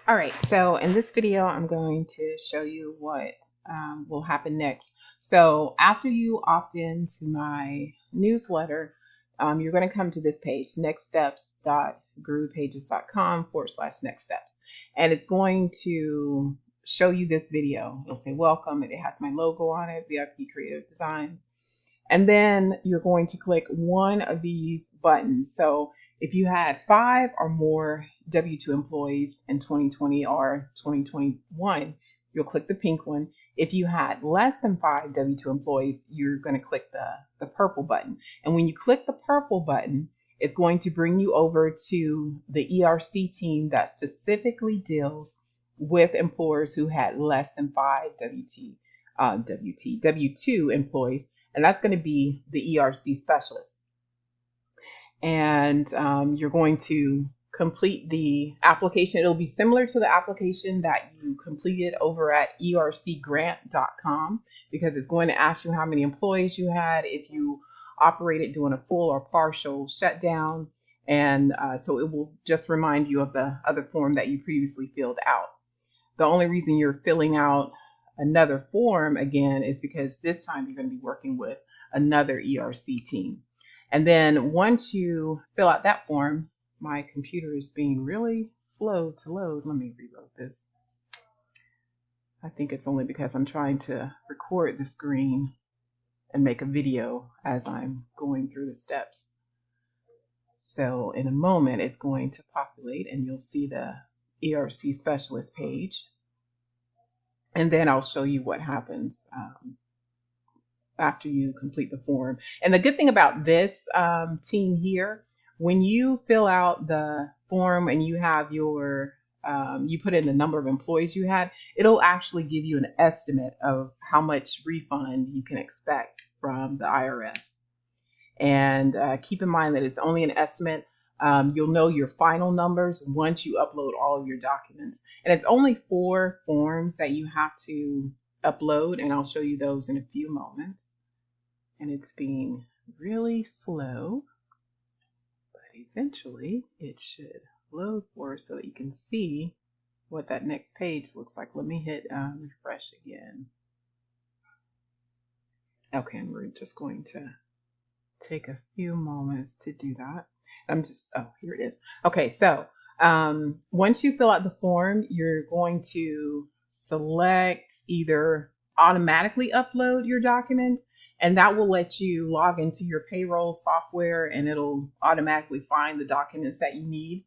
All right, so in this video, I'm going to show you what will happen next. So after you opt in to my newsletter, you're going to come to this page, nextsteps.gurupages.com/next steps. And it's going to show you this video. It'll say welcome, and it has my logo on it, VIP Creative Designs. And then you're going to click one of these buttons. So if you had 5 or more W-2 employees in 2020 or 2021, you'll click the pink one. If you had less than 5 W-2 employees, you're going to click the purple button. And when you click the purple button, it's going to bring you over to the ERC team that specifically deals with employers who had less than 5 W-2 employees. And that's going to be the ERC specialist. And you're going to complete the application. It'll be similar to the application that you completed over at ercgrant.com, because it's going to ask you how many employees you had, if you operated during a full or partial shutdown. And so it will just remind you of the other form that you previously filled out. The only reason you're filling out another form again is because this time you're going to be working with another ERC team. And then once you fill out that form, my computer is being really slow to load. Let me reload this. I think it's only because I'm trying to record the screen and make a video as I'm going through the steps. So in a moment, it's going to populate and you'll see the ERC specialist page. And then I'll show you what happens after you complete the form. And the good thing about this team here, when you fill out the form and you have your, you put in the number of employees you had, it'll actually give you an estimate of how much refund you can expect from the IRS. And keep in mind that it's only an estimate. You'll know your final numbers once you upload all of your documents. And it's only 4 forms that you have to upload, and I'll show you those in a few moments. And it's being really slow, but eventually it should load for us so that you can see what that next page looks like. Let me hit refresh again. Okay, and we're just going to take a few moments to do that. Oh, here it is. Okay, so once you fill out the form, you're going to select either automatically upload your documents, and that will let you log into your payroll software and it'll automatically find the documents that you need,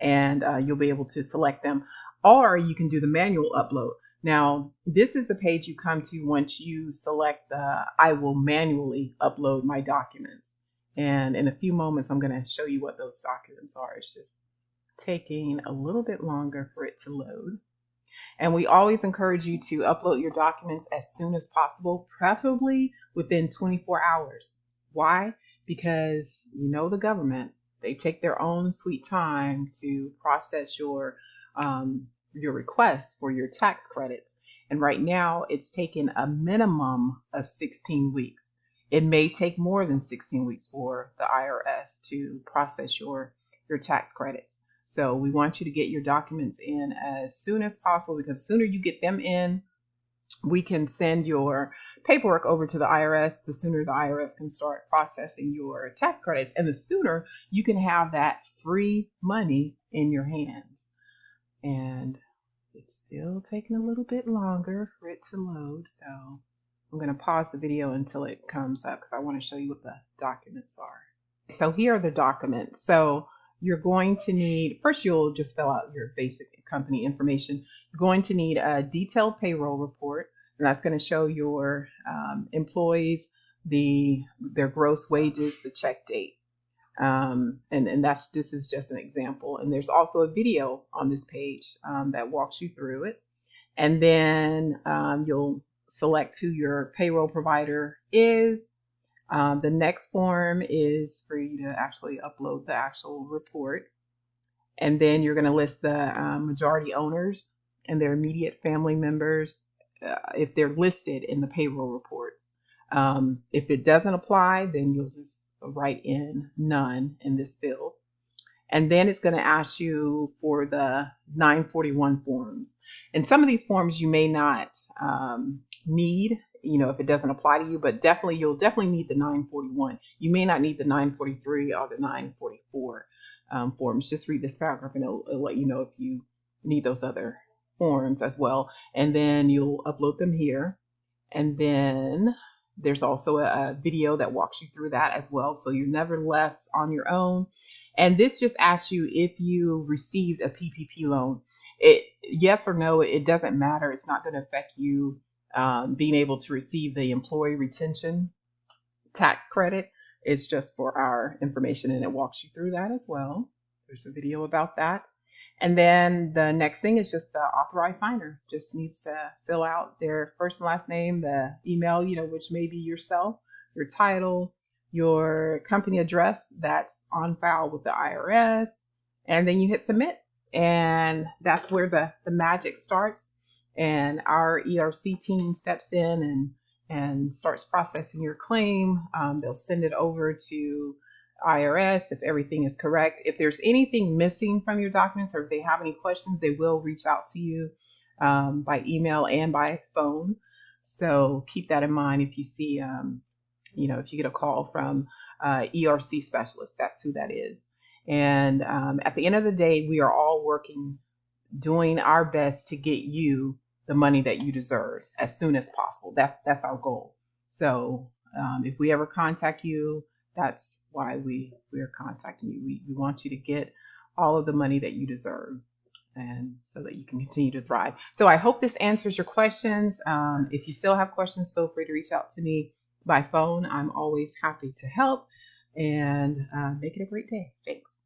and you'll be able to select them. Or you can do the manual upload. Now, this is the page you come to once you select the I will manually upload my documents. And in a few moments, I'm going to show you what those documents are. It's just taking a little bit longer for it to load. And we always encourage you to upload your documents as soon as possible, preferably within 24 hours. Why? Because you know the government, they take their own sweet time to process your requests for your tax credits. And right now, it's taken a minimum of 16 weeks. It may take more than 16 weeks for the IRS to process your tax credits. So we want you to get your documents in as soon as possible, because the sooner you get them in, we can send your paperwork over to the IRS. The sooner the IRS can start processing your tax credits, and the sooner you can have that free money in your hands. And it's still taking a little bit longer for it to load. So I'm going to pause the video until it comes up because I want to show you what the documents are. So here are the documents. So you're going to need, first you'll just fill out your basic company information. You're going to need a detailed payroll report, and that's going to show your employees, their gross wages, the check date. And this is just an example. And there's also a video on this page that walks you through it. And then you'll select who your payroll provider is. The next form is for you to actually upload the actual report. And then you're going to list the majority owners and their immediate family members if they're listed in the payroll reports. If it doesn't apply, then you'll just write in none in this field. And then it's going to ask you for the 941 forms. And some of these forms you may not need, if it doesn't apply to you, but you'll definitely need the 941. You may not need the 943 or the 944 forms. Just read this paragraph and it'll let you know if you need those other forms as well. And then you'll upload them here. And then there's also a video that walks you through that as well. So you're never left on your own. And this just asks you if you received a PPP loan. Yes or no, it doesn't matter. It's not going to affect you being able to receive the employee retention tax credit. It's just for our information, and it walks you through that as well. There's a video about that. And then the next thing is just the authorized signer just needs to fill out their first and last name, the email, which may be yourself, your title, your company address that's on file with the IRS. And then you hit submit. And that's where the magic starts. And our ERC team steps in and starts processing your claim. They'll send it over to IRS if everything is correct. If there's anything missing from your documents or if they have any questions, they will reach out to you by email and by phone. So keep that in mind if you see, if you get a call from ERC specialist, that's who that is. And at the end of the day, we are all working, doing our best to get you the money that you deserve as soon as possible. That's our goal. So if we ever contact you, that's why we're contacting you. We want you to get all of the money that you deserve, and so that you can continue to thrive. So I hope this answers your questions. If you still have questions, feel free to reach out to me by phone. I'm always happy to help, and make it a great day. Thanks.